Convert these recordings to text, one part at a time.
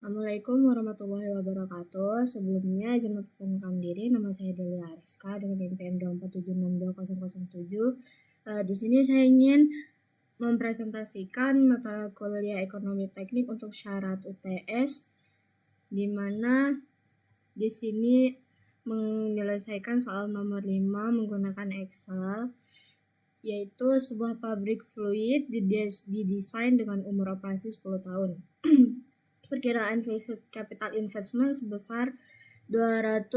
Assalamualaikum warahmatullahi wabarakatuh. Sebelumnya izin memperkenalkan diri, nama saya Delia Ariska dengan NPM 247620007. Di sini saya ingin mempresentasikan mata kuliah Ekonomi Teknik untuk syarat UTS, di mana di sini menyelesaikan soal nomor 5 menggunakan Excel, yaitu sebuah pabrik fluid didesain dengan umur operasi 10 tahun. Perkiraan fixed capital investment sebesar 200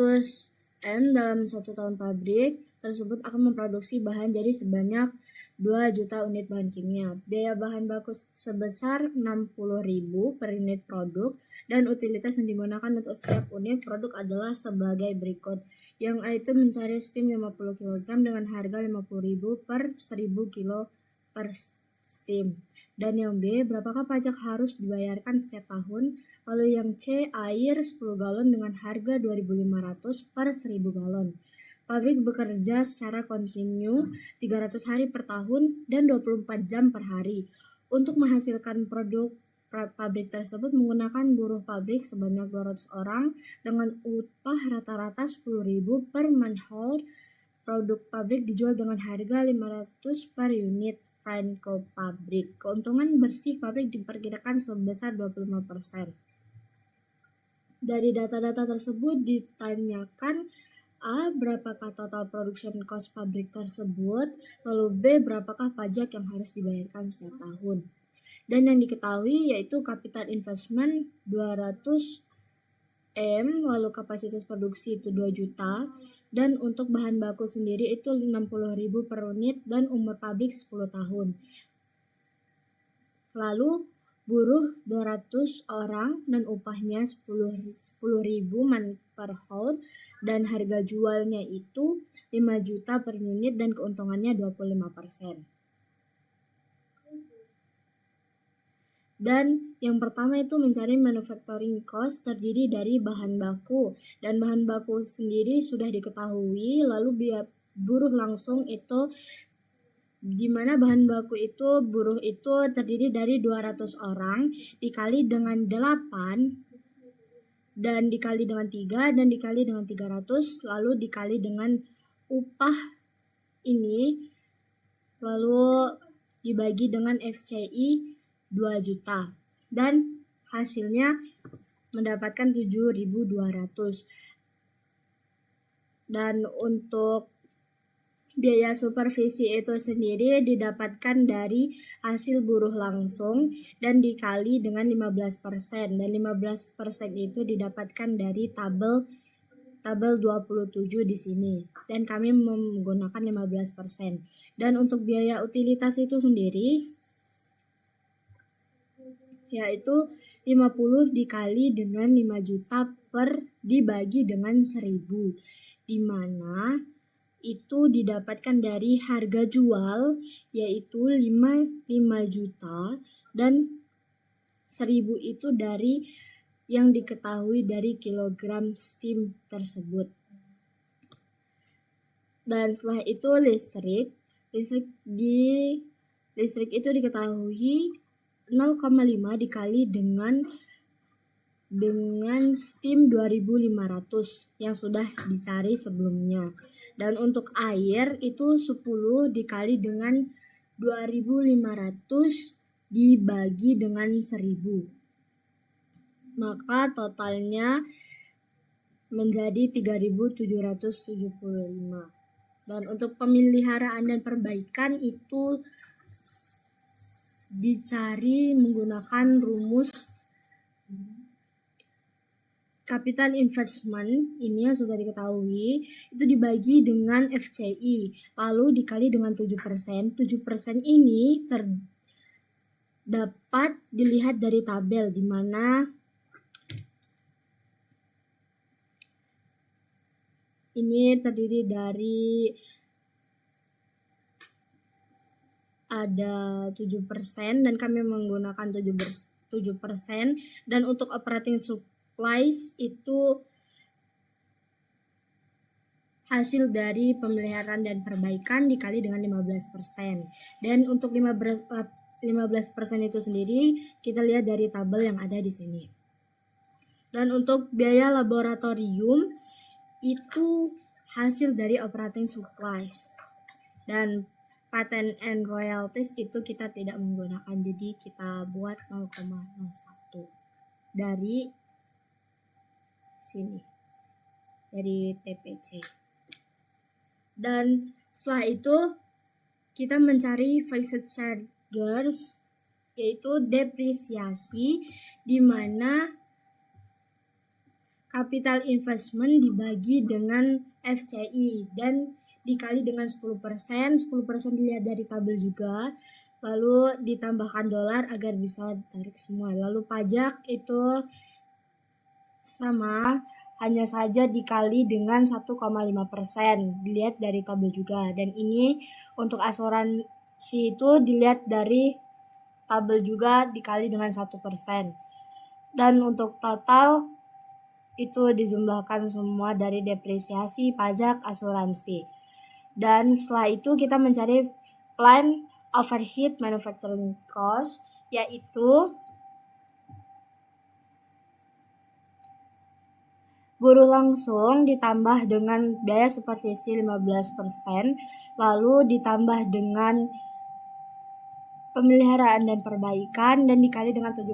M dalam 1 tahun. Pabrik tersebut akan memproduksi bahan jadi sebanyak 2 juta unit bahan kimia. Biaya bahan baku sebesar 60.000 per unit produk, dan utilitas yang digunakan untuk setiap unit produk adalah sebagai berikut. Yang A itu mencari steam 50 kg dengan harga 50.000 per 1000 kg per steam. Dan yang B, berapakah pajak harus dibayarkan setiap tahun? Lalu yang C, air 10 galon dengan harga 2.500 per 1000 galon. Pabrik bekerja secara kontinu 300 hari per tahun dan 24 jam per hari. Untuk menghasilkan produk pabrik tersebut menggunakan buruh pabrik sebanyak 200 orang dengan upah rata-rata 10.000 per manhour. Produk pabrik dijual dengan harga 500 per unit Franco pabrik. Keuntungan bersih pabrik diperkirakan sebesar 25%. Dari data-data tersebut ditanyakan A, berapakah total production cost pabrik tersebut, lalu B, berapakah pajak yang harus dibayarkan setiap tahun. Dan yang diketahui yaitu capital investment 200 M, lalu kapasitas produksi itu 2 juta, dan untuk bahan baku sendiri itu 60.000 per unit dan umur pabrik 10 tahun. Lalu buruh 200 orang dan upahnya 10.000 man per hour, dan harga jualnya itu 5 juta per unit dan keuntungannya 25%. Dan yang pertama itu mencari manufacturing cost terdiri dari bahan baku, dan bahan baku sendiri sudah diketahui. Lalu buruh langsung itu di mana bahan baku itu buruh itu terdiri dari 200 orang dikali dengan 8 dan dikali dengan 3 dan dikali dengan 300, lalu dikali dengan upah ini, lalu dibagi dengan FCI 2 juta, dan hasilnya mendapatkan 7.200. Dan untuk biaya supervisi itu sendiri didapatkan dari hasil buruh langsung dan dikali dengan 15%, dan 15% itu didapatkan dari tabel 27 di sini, dan kami menggunakan 15%. Dan untuk biaya utilitas itu sendiri yaitu 50 dikali dengan 5 juta per dibagi dengan 1.000, di mana itu didapatkan dari harga jual yaitu 5 juta, dan 1.000 itu dari yang diketahui dari kilogram steam tersebut. Dan setelah itu listrik itu diketahui 0,5 dikali dengan steam 2.500 yang sudah dicari sebelumnya. Dan untuk air itu 10 dikali dengan 2.500 dibagi dengan 1.000, maka totalnya menjadi 3.775. Dan untuk pemeliharaan dan perbaikan itu dicari menggunakan rumus capital investment ini yang sudah diketahui, itu dibagi dengan FCI lalu dikali dengan 7%. 7% ini dapat dilihat dari tabel, di mana ini terdiri dari ada 7% dan kami menggunakan 7%. Dan untuk operating supplies itu hasil dari pemeliharaan dan perbaikan dikali dengan 15%. Dan untuk 15% itu sendiri kita lihat dari tabel yang ada di sini. Dan untuk biaya laboratorium itu hasil dari operating supplies. Dan patent and royalties itu kita tidak menggunakan, jadi kita buat 0,01 dari sini, dari TPC. Dan setelah itu kita mencari fixed charges, yaitu depresiasi, di mana capital investment dibagi dengan FCI dan dikali dengan 10%, 10% dilihat dari tabel juga, lalu ditambahkan dolar agar bisa tarik semua. Lalu pajak itu sama, hanya saja dikali dengan 1,5%, dilihat dari tabel juga. Dan ini untuk asuransi itu dilihat dari tabel juga, dikali dengan 1%. Dan untuk total itu dijumlahkan semua dari depresiasi, pajak, asuransi. Dan setelah itu kita mencari plant overhead manufacturing cost, yaitu buruh langsung ditambah dengan biaya supervisi 15%, lalu ditambah dengan pemeliharaan dan perbaikan, dan dikali dengan 70%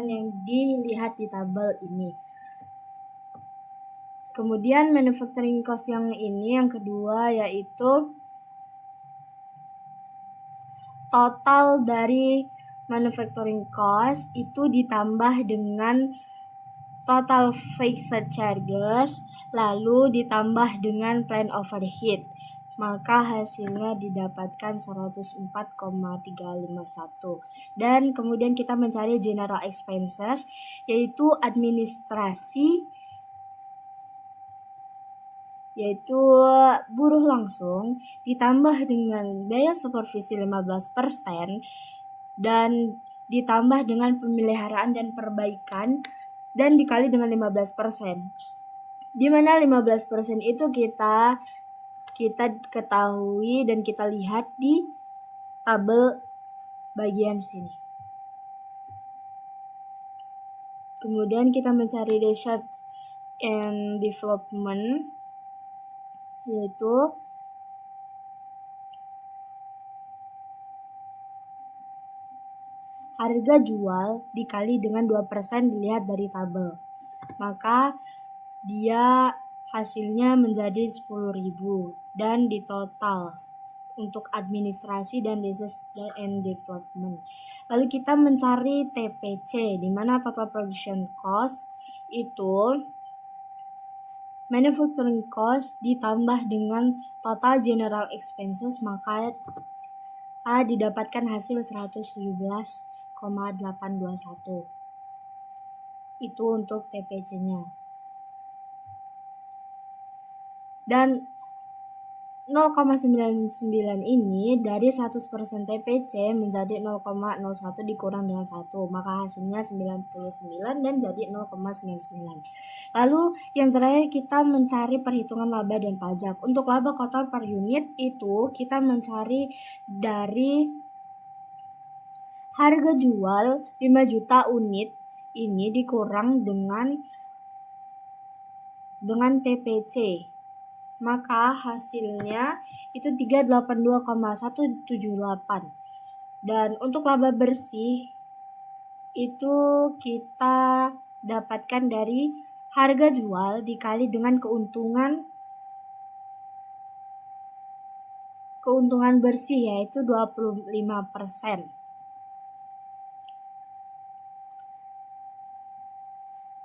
yang dilihat di tabel ini. Kemudian manufacturing cost yang ini, yang kedua, yaitu total dari manufacturing cost itu ditambah dengan total fixed charges, lalu ditambah dengan plant overhead. Maka hasilnya didapatkan 104,351. Dan kemudian kita mencari general expenses, yaitu administrasi, yaitu buruh langsung ditambah dengan biaya supervisi 15% dan ditambah dengan pemeliharaan dan perbaikan dan dikali dengan 15%. Di mana 15% itu kita ketahui dan kita lihat di tabel bagian sini. Kemudian kita mencari research and development, yaitu harga jual dikali dengan 2% dilihat dari tabel. Maka dia hasilnya menjadi 10.000 dan di total untuk administrasi dan research and development. Lalu kita mencari TPC, di mana total production cost itu manufacturing cost ditambah dengan total general expenses, maka didapatkan hasil 117,821. Itu untuk TPC-nya. Dan 0,99 ini dari 100% TPC menjadi 0,01 dikurang dengan 1, maka hasilnya 99 dan jadi 0,99. Lalu yang terakhir kita mencari perhitungan laba dan pajak. Untuk laba kotor per unit itu kita mencari dari harga jual 5 juta unit ini dikurang dengan TPC. Maka hasilnya itu 382,178. Dan untuk laba bersih itu kita dapatkan dari harga jual dikali dengan keuntungan bersih, yaitu 25%.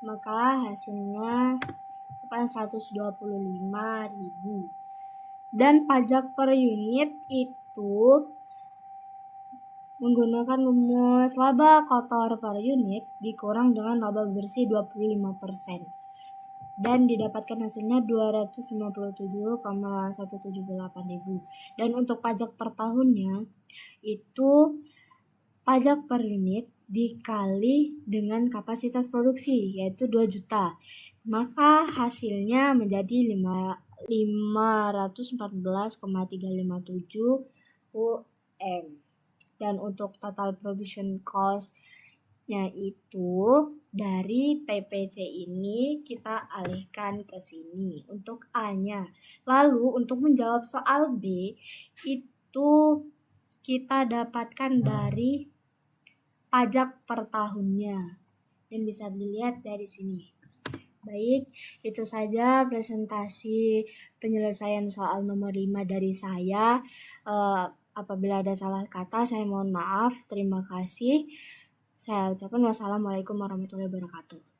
Maka hasilnya 125.000. Dan pajak per unit itu menggunakan rumus laba kotor per unit dikurang dengan laba bersih 25%. Dan didapatkan hasilnya 257,178.000. Dan untuk pajak per tahunnya itu pajak per unit dikali dengan kapasitas produksi, yaitu 2 juta. Maka hasilnya menjadi 514,357 UM. Dan untuk total production cost A-nya itu dari TPC ini kita alihkan ke sini untuk A-nya. Lalu untuk menjawab soal B itu kita dapatkan dari pajak per tahunnya dan bisa dilihat dari sini. Baik, itu saja presentasi penyelesaian soal nomor 5 dari saya. Apabila ada salah kata, saya mohon maaf. Terima kasih. Saya ucapkan wassalamualaikum warahmatullahi wabarakatuh.